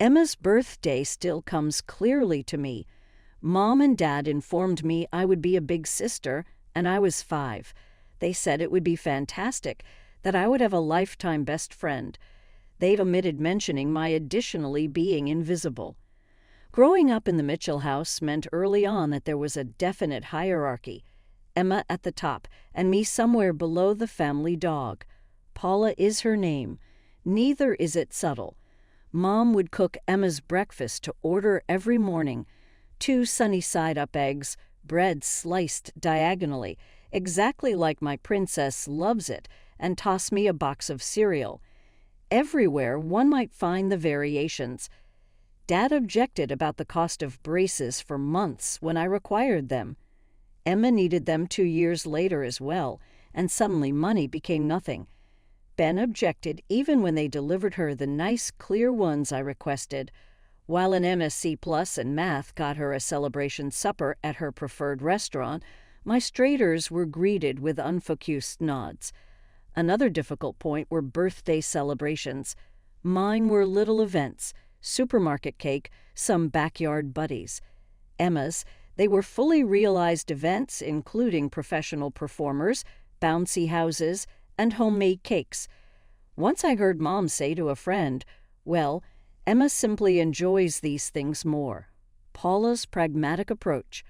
Emma's birthday still comes clearly to me. Mom and Dad informed me I would be a big sister, and I was 5. They said it would be fantastic, that I would have a lifetime best friend. They'd omitted mentioning my additionally being invisible. Growing up in the Mitchell house meant early on that there was a definite hierarchy. Emma at the top, and me somewhere below the family dog. Paula is her name. Neither is it subtle. Mom would cook Emma's breakfast to order every morning. 2 sunny side-up eggs, bread sliced diagonally, exactly like my princess loves it, and toss me a box of cereal. Everywhere one might find the variations. Dad objected about the cost of braces for months when I required them. Emma needed them 2 years later as well, and suddenly money became nothing. Ben objected even when they delivered her the nice, clear ones I requested. While an MSc+ in math got her a celebration supper at her preferred restaurant, my straighters were greeted with unfocused nods. Another difficult point were birthday celebrations. Mine were little events, supermarket cake, some backyard buddies. Emma's, they were fully realized events including professional performers, bouncy houses, and homemade cakes. Once I heard Mom say to a friend, "Well, Emma simply enjoys these things more." Paula's pragmatic approach.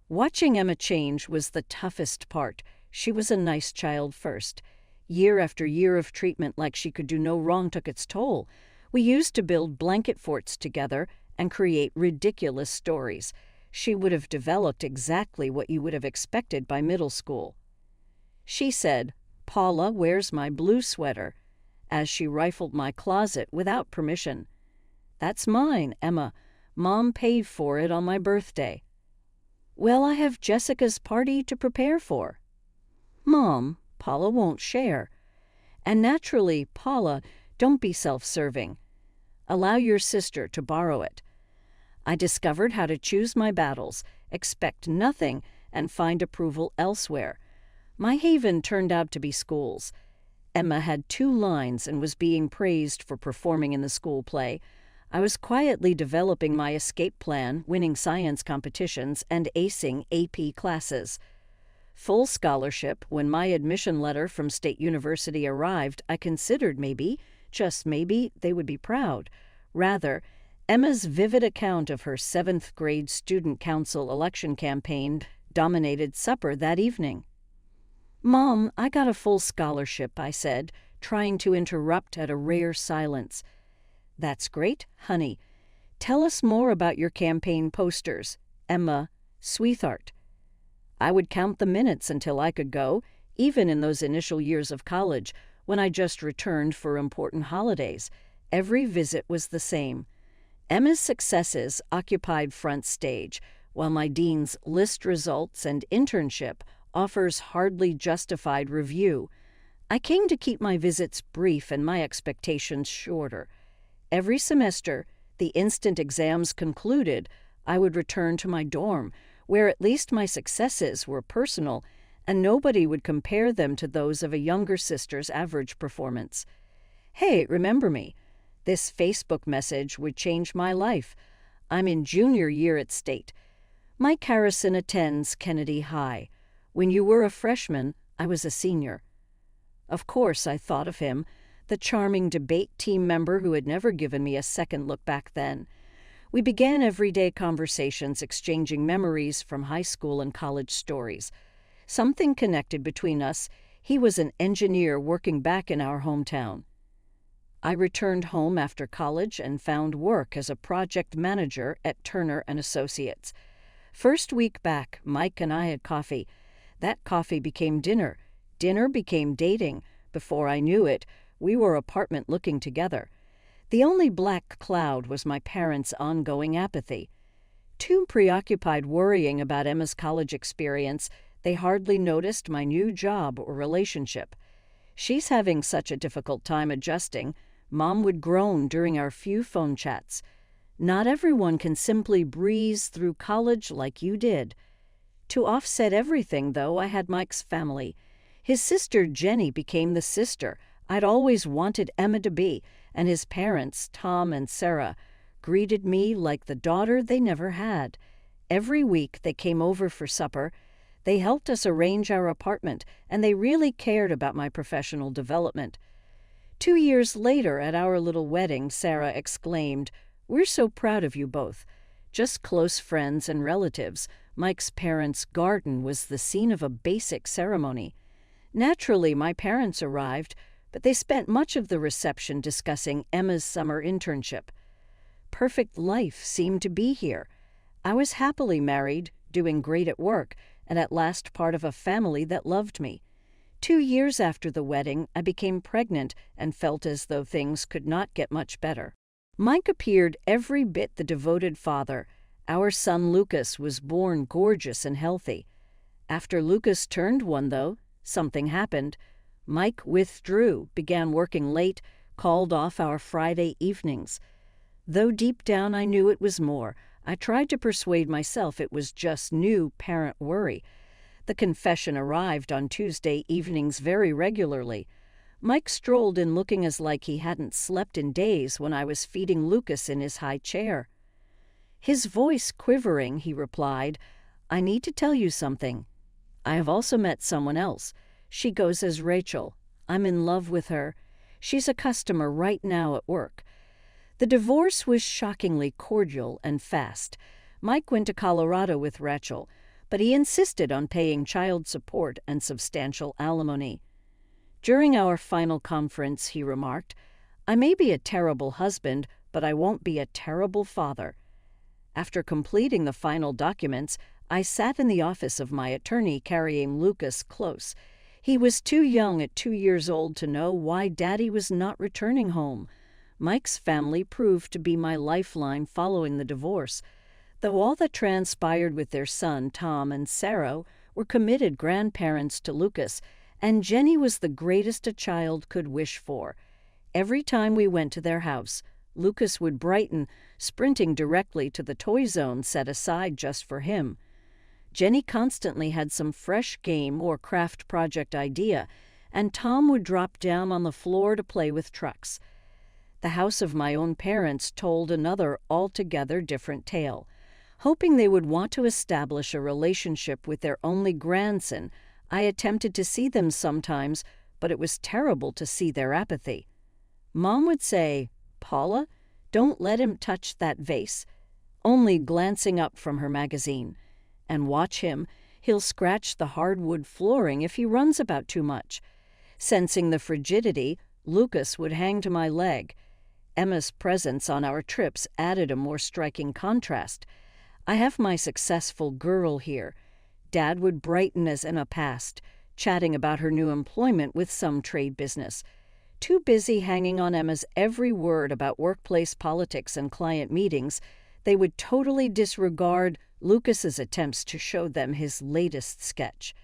Watching Emma change was the toughest part. She was a nice child first. Year after year of treatment like she could do no wrong took its toll. We used to build blanket forts together and create ridiculous stories. She would have developed exactly what you would have expected by middle school. She said, "Paula, where's my blue sweater?" as she rifled my closet without permission. "That's mine, Emma. Mom paid for it on my birthday." "Well, I have Jessica's party to prepare for." "Mom, Paula won't share." And naturally, "Paula, don't be self-serving. Allow your sister to borrow it." I discovered how to choose my battles, expect nothing, and find approval elsewhere. My haven turned out to be schools. Emma had 2 lines and was being praised for performing in the school play. I was quietly developing my escape plan, winning science competitions, and acing AP classes. Full scholarship, when my admission letter from State University arrived, I considered maybe, just maybe, they would be proud. Rather, Emma's vivid account of her 7th grade student council election campaign dominated supper that evening. "Mom, I got a full scholarship," I said, trying to interrupt at a rare silence. "That's great, honey. Tell us more about your campaign posters. Emma, sweetheart." I would count the minutes until I could go, even in those initial years of college, when I just returned for important holidays. Every visit was the same. Emma's successes occupied front stage, while my dean's list results and internship offers hardly justified review. I came to keep my visits brief and my expectations shorter. Every semester, the instant exams concluded, I would return to my dorm, where at least my successes were personal, and nobody would compare them to those of a younger sister's average performance. "Hey, remember me? This Facebook message would change my life. I'm in junior year at State. Mike Harrison attends Kennedy High. When you were a freshman, I was a senior." Of course, I thought of him, the charming debate team member who had never given me a second look back then. We began everyday conversations, exchanging memories from high school and college stories. Something connected between us. He was an engineer working back in our hometown. I returned home after college and found work as a project manager at Turner & Associates. First week back, Mike and I had coffee. That coffee became dinner. Dinner became dating. Before I knew it, we were apartment looking together. The only black cloud was my parents' ongoing apathy. Too preoccupied worrying about Emma's college experience, they hardly noticed my new job or relationship. "She's having such a difficult time adjusting," Mom would groan during our few phone chats. "Not everyone can simply breeze through college like you did." To offset everything, though, I had Mike's family. His sister Jenny became the sister I'd always wanted Emma to be, and his parents, Tom and Sarah, greeted me like the daughter they never had. Every week they came over for supper. They helped us arrange our apartment, and they really cared about my professional development. 2 years later, at our little wedding, Sarah exclaimed, "We're so proud of you both." Just close friends and relatives, Mike's parents' garden was the scene of a basic ceremony. Naturally, my parents arrived, but they spent much of the reception discussing Emma's summer internship. Perfect life seemed to be here. I was happily married, doing great at work, and at last part of a family that loved me. 2 years after the wedding, I became pregnant and felt as though things could not get much better. Mike appeared every bit the devoted father. Our son Lucas was born gorgeous and healthy. After Lucas turned 1, though, something happened. Mike withdrew, began working late, called off our Friday evenings. Though deep down I knew it was more, I tried to persuade myself it was just new parent worry. The confession arrived on Tuesday evenings very regularly. Mike strolled in looking as like he hadn't slept in days when I was feeding Lucas in his high chair. His voice quivering, he replied, "I need to tell you something. I have also met someone else. She goes as Rachel. I'm in love with her. She's a customer right now at work." The divorce was shockingly cordial and fast. Mike went to Colorado with Rachel, but he insisted on paying child support and substantial alimony. During our final conference, he remarked, "I may be a terrible husband, but I won't be a terrible father." After completing the final documents, I sat in the office of my attorney carrying Lucas close. He was too young at 2 years old to know why Daddy was not returning home. Mike's family proved to be my lifeline following the divorce. Though all that transpired with their son, Tom, and Sarah were committed grandparents to Lucas, and Jenny was the greatest a child could wish for. Every time we went to their house, Lucas would brighten, sprinting directly to the toy zone set aside just for him. Jenny constantly had some fresh game or craft project idea, and Tom would drop down on the floor to play with trucks. The house of my own parents told another altogether different tale. Hoping they would want to establish a relationship with their only grandson, I attempted to see them sometimes, but it was terrible to see their apathy. Mom would say, "Paula, don't let him touch that vase," only glancing up from her magazine. "And watch him, he'll scratch the hardwood flooring if he runs about too much." Sensing the frigidity, Lucas would hang to my leg. Emma's presence on our trips added a more striking contrast. I have my successful girl here. Dad would brighten as Emma passed, chatting about her new employment with some trade business. Too busy hanging on Emma's every word about workplace politics and client meetings, they would totally disregard Lucas's attempts to show them his latest sketch.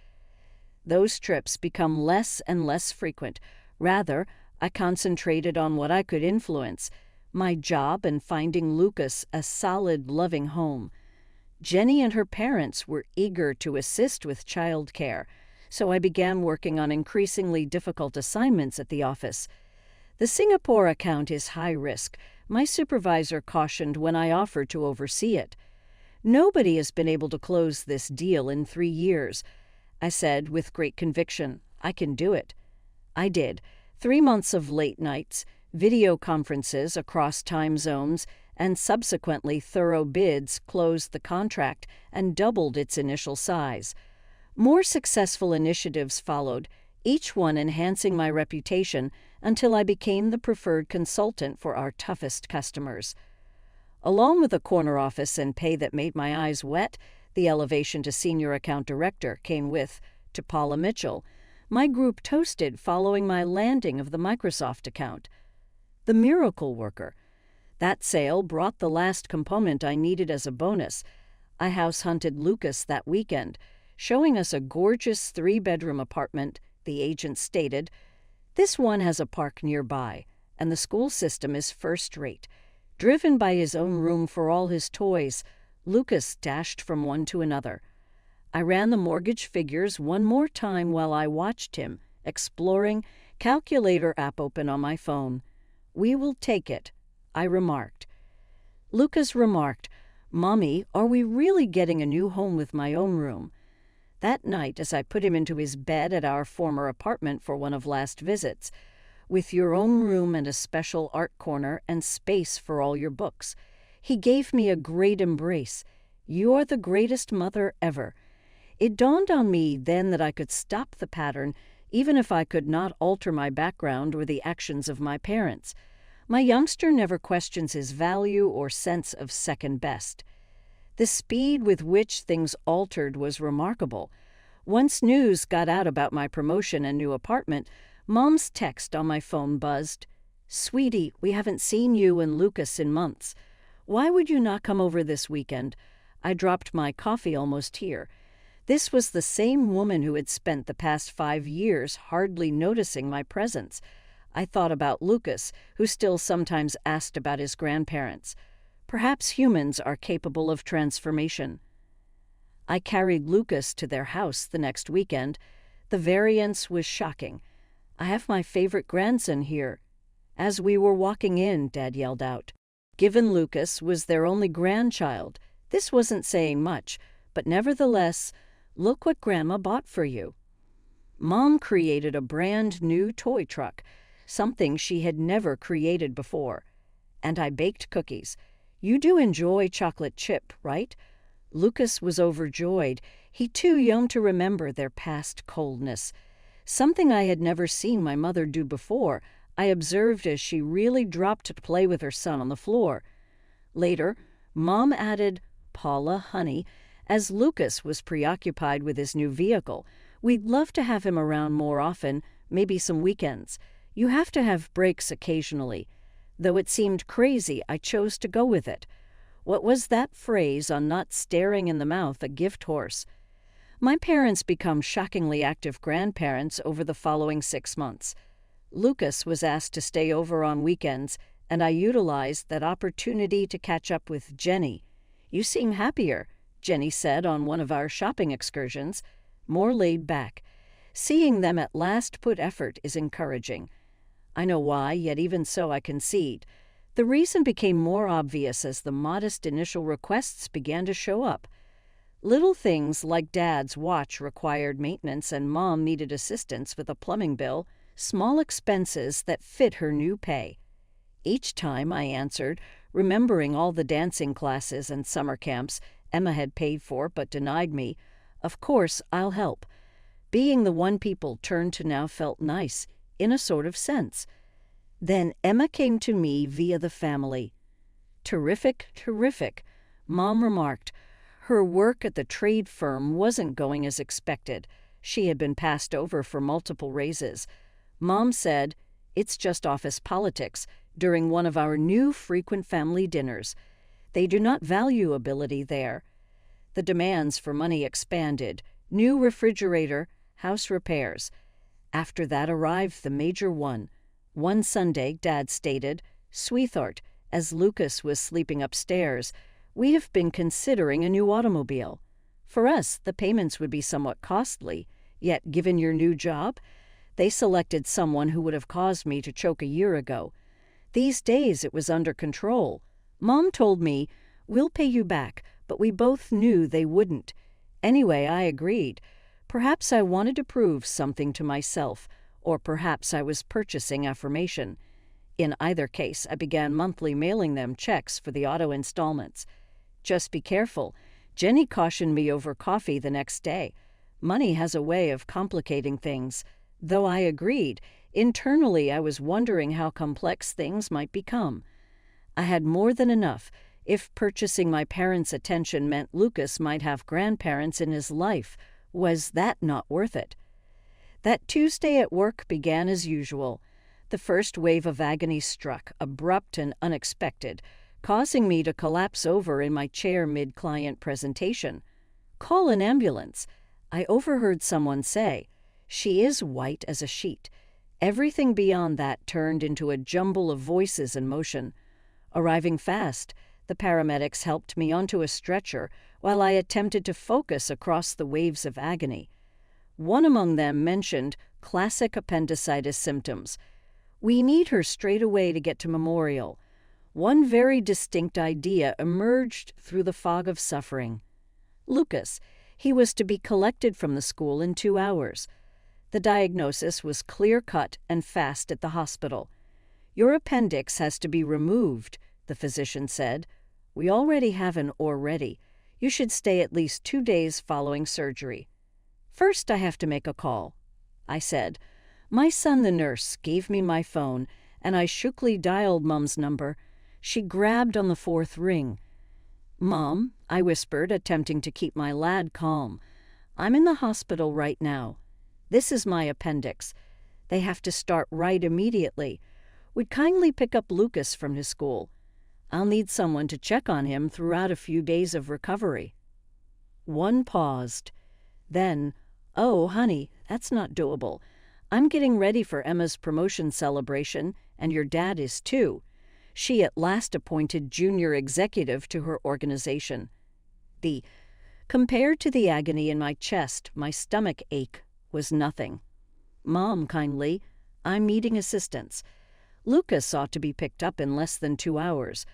Those trips become less and less frequent. Rather, I concentrated on what I could influence, my job and finding Lucas a solid, loving home. Jenny and her parents were eager to assist with child care, so I began working on increasingly difficult assignments at the office. The Singapore account is high risk. My supervisor cautioned when I offered to oversee it. "Nobody has been able to close this deal in 3 years. I said with great conviction, "I can do it." I did. 3 months of late nights, video conferences across time zones, and subsequently thorough bids closed the contract and doubled its initial size. More successful initiatives followed, each one enhancing my reputation until I became the preferred consultant for our toughest customers. Along with a corner office and pay that made my eyes wet, the elevation to senior account director came with, to Paula Mitchell, my group toasted following my landing of the Microsoft account. The miracle worker. That sale brought the last component I needed as a bonus. I house hunted Lucas that weekend, showing us a gorgeous 3-bedroom apartment, the agent stated. "This one has a park nearby, and the school system is first-rate." Driven by his own room for all his toys, Lucas dashed from one to another. I ran the mortgage figures one more time while I watched him, exploring, calculator app open on my phone. "We will take it," I remarked. Lucas remarked, "Mommy, are we really getting a new home with my own room?" That night, as I put him into his bed at our former apartment for one of last visits, "With your own room and a special art corner and space for all your books," he gave me a great embrace. "You're the greatest mother ever." It dawned on me then that I could stop the pattern, even if I could not alter my background or the actions of my parents. My youngster never questions his value or sense of second best. The speed with which things altered was remarkable. Once news got out about my promotion and new apartment, Mom's text on my phone buzzed. "Sweetie, we haven't seen you and Lucas in months. Why would you not come over this weekend?" I dropped my coffee almost here. This was the same woman who had spent the past 5 years hardly noticing my presence. I thought about Lucas, who still sometimes asked about his grandparents. Perhaps humans are capable of transformation. I carried Lucas to their house the next weekend. The variance was shocking. "I have my favorite grandson here." As we were walking in, Dad yelled out. Given Lucas was their only grandchild, this wasn't saying much, but nevertheless, "Look what Grandma bought for you." Mom created a brand new toy truck, something she had never created before. And I baked cookies. "You do enjoy chocolate chip, right?" Lucas was overjoyed. He too young to remember their past coldness. Something I had never seen my mother do before, I observed as she really dropped to play with her son on the floor. Later, Mom added, "Paula, honey," as Lucas was preoccupied with his new vehicle. "We'd love to have him around more often, maybe some weekends. You have to have breaks occasionally." Though it seemed crazy, I chose to go with it. What was that phrase on not staring in the mouth a gift horse? My parents become shockingly active grandparents over the following 6 months. Lucas was asked to stay over on weekends, and I utilized that opportunity to catch up with Jenny. "You seem happier," Jenny said on one of our shopping excursions. "More laid back." Seeing them at last put effort is encouraging. I know why, yet even so I concede. The reason became more obvious as the modest initial requests began to show up. Little things like Dad's watch required maintenance and Mom needed assistance with a plumbing bill, small expenses that fit her new pay. Each time I answered, remembering all the dancing classes and summer camps Emma had paid for but denied me. "Of course, I'll help." Being the one people turned to now felt nice, in a sort of sense. Then Emma came to me via the family. "Terrific, terrific," Mom remarked. Her work at the trade firm wasn't going as expected. She had been passed over for multiple raises. Mom said, "It's just office politics," during one of our new frequent family dinners. They do not value ability there. The demands for money expanded. New refrigerator, house repairs. After that arrived the major one. One Sunday, Dad stated, "Sweetheart," as Lucas was sleeping upstairs, "we have been considering a new automobile. For us, the payments would be somewhat costly, yet given your new job, they selected someone who would have caused me to choke a year ago. These days it was under control. Mom told me, 'We'll pay you back,' but we both knew they wouldn't. Anyway, I agreed. Perhaps I wanted to prove something to myself, or perhaps I was purchasing affirmation. In either case, I began monthly mailing them checks for the auto installments. Just be careful. Jenny cautioned me over coffee the next day. Money has a way of complicating things. Though I agreed, internally I was wondering how complex things might become. I had more than enough. If purchasing my parents' attention meant Lucas might have grandparents in his life, was that not worth it? That Tuesday at work began as usual. The first wave of agony struck, abrupt and unexpected, causing me to collapse over in my chair mid-client presentation. "Call an ambulance," I overheard someone say. "She is white as a sheet." Everything beyond that turned into a jumble of voices and motion. Arriving fast, the paramedics helped me onto a stretcher while I attempted to focus across the waves of agony. One among them mentioned classic appendicitis symptoms. We need her straight away to get to Memorial. One very distinct idea emerged through the fog of suffering. Lucas. He was to be collected from the school in 2 hours. The diagnosis was clear-cut and fast at the hospital. Your appendix has to be removed, the physician said. We already have an OR ready. You should stay at least 2 days following surgery. First, I have to make a call, I said. My son, the nurse, gave me my phone, and I shookily dialed Mum's number. She grabbed on the 4th ring. Mom, I whispered, attempting to keep my lad calm. I'm in the hospital right now. This is my appendix. They have to start right immediately. Would kindly pick up Lucas from his school. I'll need someone to check on him throughout a few days of recovery. One paused. Then, oh, honey, that's not doable. I'm getting ready for Emma's promotion celebration, and your dad is too. She at last appointed junior executive to her organization. Compared to the agony in my chest, my stomach ache was nothing. Mom, kindly, I'm needing assistance. Lucas ought to be picked up in less than 2 hours.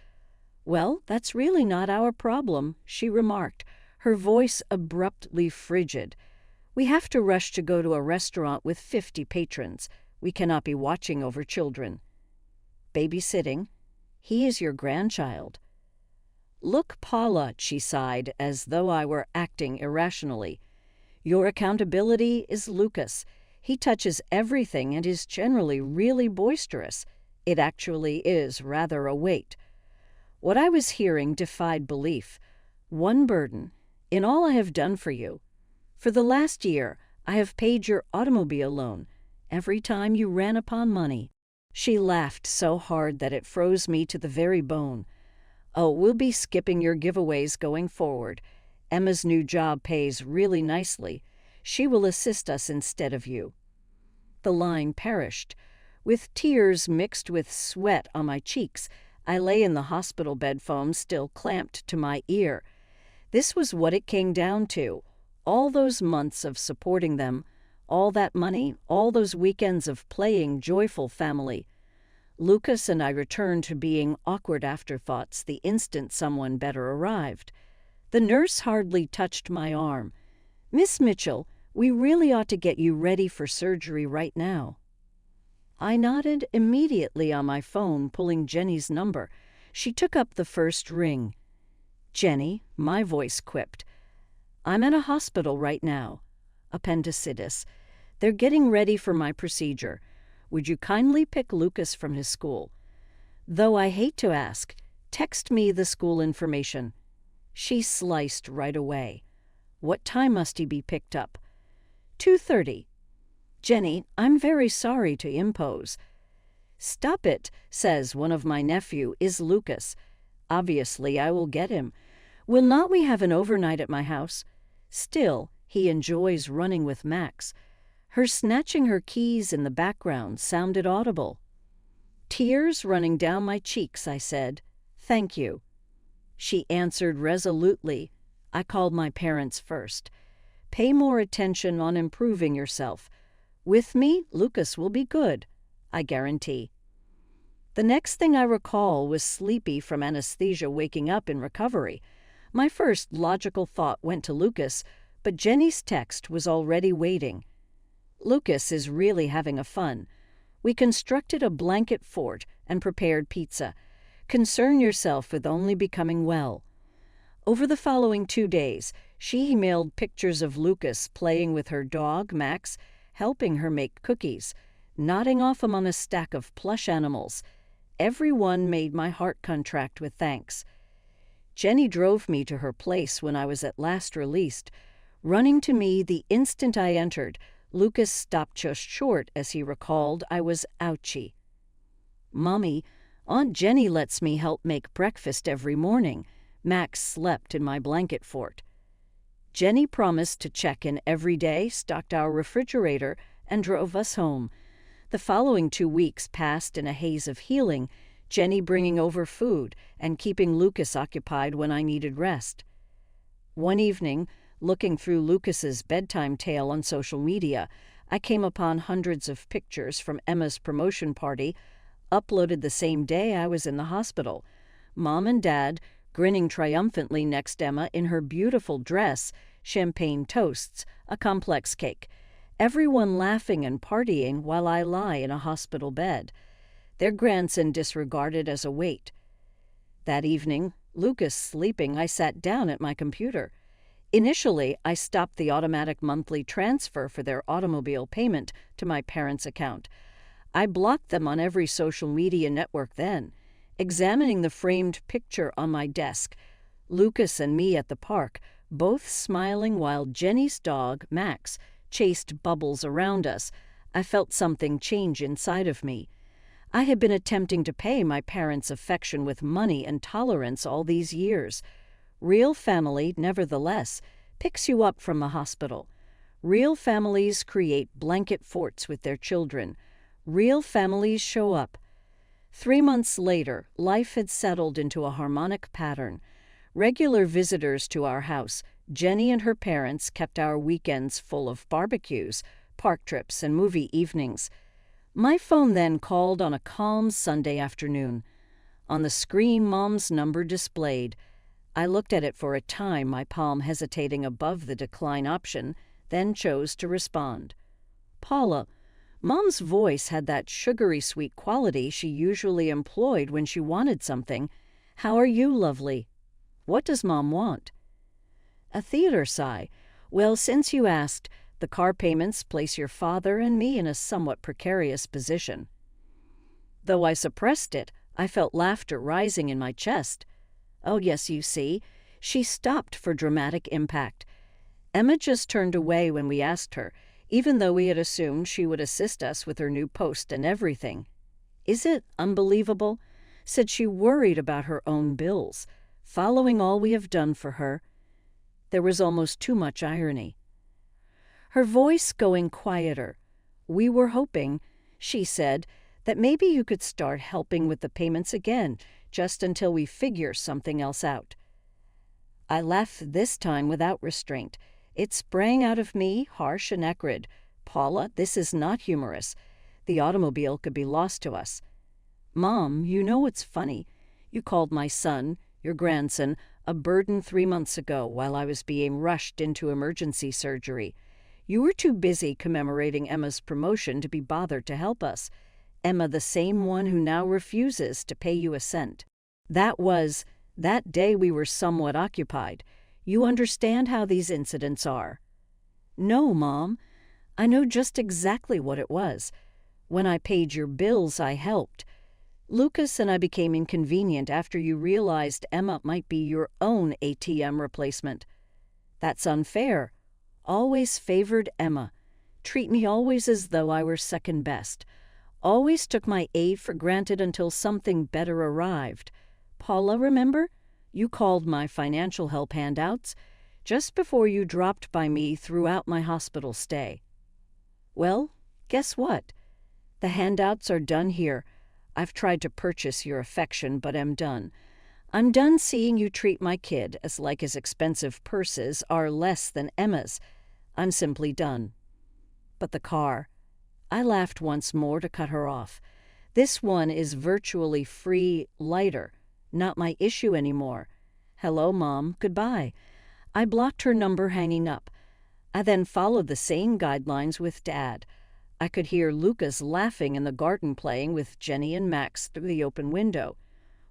Well, that's really not our problem, she remarked, her voice abruptly frigid. We have to rush to go to a restaurant with 50 patrons. We cannot be watching over children. Babysitting? He is your grandchild. Look, Paula, she sighed, as though I were acting irrationally. Your accountability is Lucas. He touches everything and is generally really boisterous. It actually is rather a weight. What I was hearing defied belief. One burden, in all I have done for you. For the last year, I have paid your automobile loan, every time you ran upon money. She laughed so hard that it froze me to the very bone. Oh, we'll be skipping your giveaways going forward. Emma's new job pays really nicely. She will assist us instead of you. The line perished. With tears mixed with sweat on my cheeks, I lay in the hospital bed foam still clamped to my ear. This was what it came down to. All those months of supporting them, all that money, all those weekends of playing joyful family. Lucas and I returned to being awkward afterthoughts the instant someone better arrived. The nurse hardly touched my arm. Miss Mitchell, we really ought to get you ready for surgery right now. I nodded immediately on my phone, pulling Jenny's number. She took up the first ring. Jenny, my voice quipped. I'm at a hospital right now. Appendicitis. They're getting ready for my procedure. Would you kindly pick Lucas from his school? Though I hate to ask, text me the school information. She sliced right away. What time must he be picked up? 2:30. Jenny, I'm very sorry to impose. Stop it, says one of my nephew, is Lucas. Obviously, I will get him. Will not we have an overnight at my house? Still, he enjoys running with Max. Her snatching her keys in the background sounded audible. Tears running down my cheeks, I said, "Thank you." She answered resolutely, "I called my parents first. Pay more attention on improving yourself. With me, Lucas will be good, I guarantee." The next thing I recall was sleepy from anesthesia waking up in recovery. My first logical thought went to Lucas, but Jenny's text was already waiting. Lucas is really having a fun. We constructed a blanket fort and prepared pizza. Concern yourself with only becoming well. Over the following 2 days, she emailed pictures of Lucas playing with her dog, Max, helping her make cookies, nodding off among a stack of plush animals. Every one made my heart contract with thanks. Jenny drove me to her place when I was at last released. Running to me the instant I entered, Lucas stopped just short as he recalled I was ouchy. "Mommy, Aunt Jenny lets me help make breakfast every morning." Max slept in my blanket fort. Jenny promised to check in every day, stocked our refrigerator, and drove us home. The following 2 weeks passed in a haze of healing, Jenny bringing over food and keeping Lucas occupied when I needed rest. One evening, looking through Lucas's bedtime tale on social media, I came upon hundreds of pictures from Emma's promotion party, uploaded the same day I was in the hospital. Mom and Dad grinning triumphantly next Emma in her beautiful dress, champagne toasts, a complex cake. Everyone laughing and partying while I lie in a hospital bed. Their grandson disregarded as a weight. That evening, Lucas sleeping, I sat down at my computer. Initially, I stopped the automatic monthly transfer for their automobile payment to my parents' account. I blocked them on every social media network then. Examining the framed picture on my desk, Lucas and me at the park, both smiling while Jenny's dog, Max, chased bubbles around us, I felt something change inside of me. I had been attempting to pay my parents' affection with money and tolerance all these years. Real family, nevertheless, picks you up from the hospital. Real families create blanket forts with their children. Real families show up. 3 months later, life had settled into a harmonic pattern. Regular visitors to our house, Jenny and her parents kept our weekends full of barbecues, park trips, and movie evenings. My phone then called on a calm Sunday afternoon. On the screen, Mom's number displayed. I looked at it for a time, my palm hesitating above the decline option, then chose to respond. Paula. Mom's voice had that sugary sweet quality she usually employed when she wanted something. How are you, lovely? What does Mom want? A theater sigh. Well, since you asked, the car payments place your father and me in a somewhat precarious position. Though I suppressed it, I felt laughter rising in my chest. Oh, yes, you see. She stopped for dramatic impact. Emma just turned away when we asked her, even though we had assumed she would assist us with her new post and everything. Is it unbelievable? Said she worried about her own bills, following all we have done for her. There was almost too much irony. Her voice going quieter. We were hoping, she said, that maybe you could start helping with the payments again, just until we figure something else out. I laughed this time without restraint. It sprang out of me, harsh and acrid. Paula, this is not humorous. The automobile could be lost to us. Mom, you know what's funny? You called my son, your grandson, a burden 3 months ago while I was being rushed into emergency surgery. You were too busy commemorating Emma's promotion to be bothered to help us. Emma, the same one who now refuses to pay you a cent. That day we were somewhat occupied. You understand how these incidents are. No, Mom. I know just exactly what it was. When I paid your bills, I helped. Lucas and I became inconvenient after you realized Emma might be your own ATM replacement. That's unfair. Always favored Emma. Treat me always as though I were second best. Always took my aid for granted until something better arrived. Paula, remember? You called my financial help handouts just before you dropped by me throughout my hospital stay. Well, guess what? The handouts are done here. I've tried to purchase your affection, but am done. I'm done seeing you treat my kid as like his expensive purses are less than Emma's. I'm simply done. But the car. I laughed once more to cut her off. This one is virtually free, lighter. Not my issue anymore. Hello, Mom. Goodbye. I blocked her number hanging up. I then followed the same guidelines with Dad. I could hear Lucas laughing in the garden playing with Jenny and Max through the open window.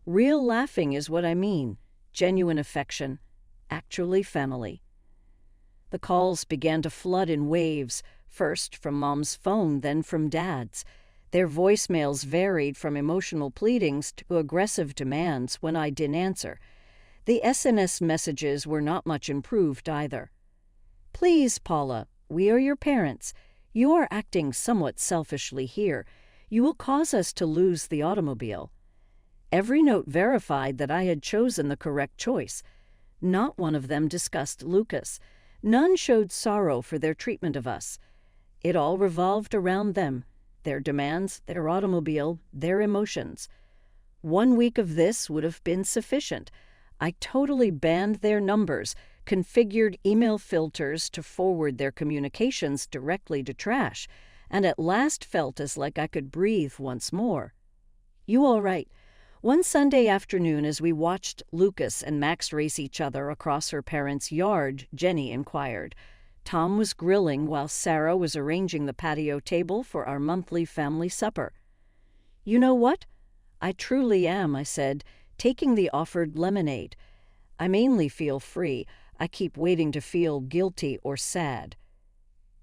Real laughing is what I mean. Genuine affection. Actually family. The calls began to flood in waves, first from Mom's phone, then from Dad's. Their voicemails varied from emotional pleadings to aggressive demands when I didn't answer. The SNS messages were not much improved either. Please, Paula, we are your parents. You are acting somewhat selfishly here. You will cause us to lose the automobile. Every note verified that I had chosen the correct choice. Not one of them discussed Lucas. None showed sorrow for their treatment of us. It all revolved around them. Their demands, their automobile, their emotions. 1 week of this would have been sufficient. I totally banned their numbers, configured email filters to forward their communications directly to trash, and at last felt as like I could breathe once more. "You all right?" One Sunday afternoon, as we watched Lucas and Max race each other across her parents' yard, Jenny inquired. Tom was grilling while Sarah was arranging the patio table for our monthly family supper. "You know what? I truly am," I said, taking the offered lemonade. "I mainly feel free. I keep waiting to feel guilty or sad."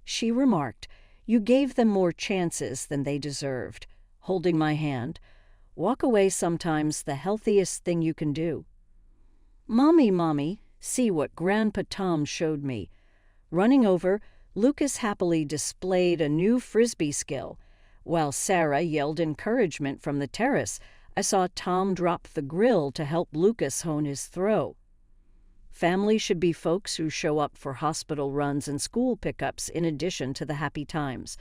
She remarked, "You gave them more chances than they deserved," holding my hand. "Walk away sometimes the healthiest thing you can do." Mommy, see what Grandpa Tom showed me." Running over, Lucas happily displayed a new Frisbee skill. While Sarah yelled encouragement from the terrace, I saw Tom drop the grill to help Lucas hone his throw. Family should be folks who show up for hospital runs and school pickups in addition to the happy times.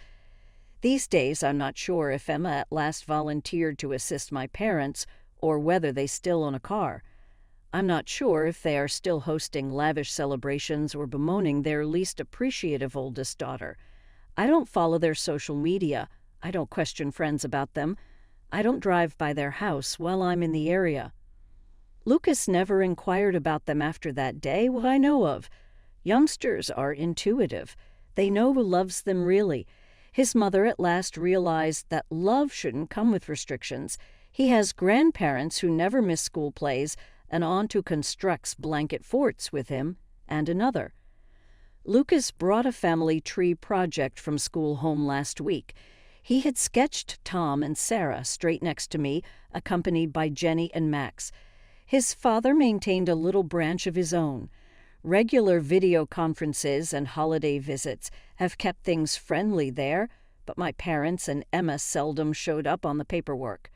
These days, I'm not sure if Emma at last volunteered to assist my parents or whether they still own a car. I'm not sure if they are still hosting lavish celebrations or bemoaning their least appreciative oldest daughter. I don't follow their social media. I don't question friends about them. I don't drive by their house while I'm in the area. Lucas never inquired about them after that day, what I know of. Youngsters are intuitive. They know who loves them really. His mother at last realized that love shouldn't come with restrictions. He has grandparents who never miss school plays, an aunt who constructs blanket forts with him, and another. Lucas brought a family tree project from school home last week. He had sketched Tom and Sarah straight next to me, accompanied by Jenny and Max. His father maintained a little branch of his own. Regular video conferences and holiday visits have kept things friendly there, but my parents and Emma seldom showed up on the paperwork.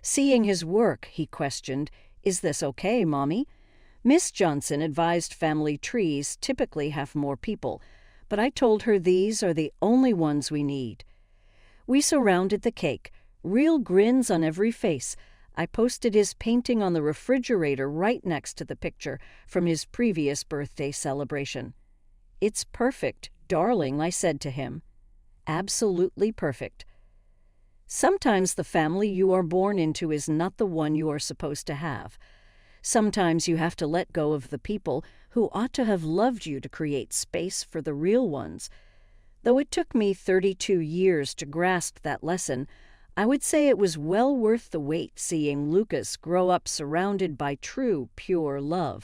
Seeing his work, he questioned, "Is this okay, Mommy?" Miss Johnson advised family trees typically have more people, but I told her these are the only ones we need. We surrounded the cake, real grins on every face. I posted his painting on the refrigerator right next to the picture from his previous birthday celebration. "It's perfect, darling," I said to him. Absolutely perfect. Sometimes the family you are born into is not the one you are supposed to have. Sometimes you have to let go of the people who ought to have loved you to create space for the real ones. Though it took me 32 years to grasp that lesson, I would say it was well worth the wait seeing Lucas grow up surrounded by true, pure love.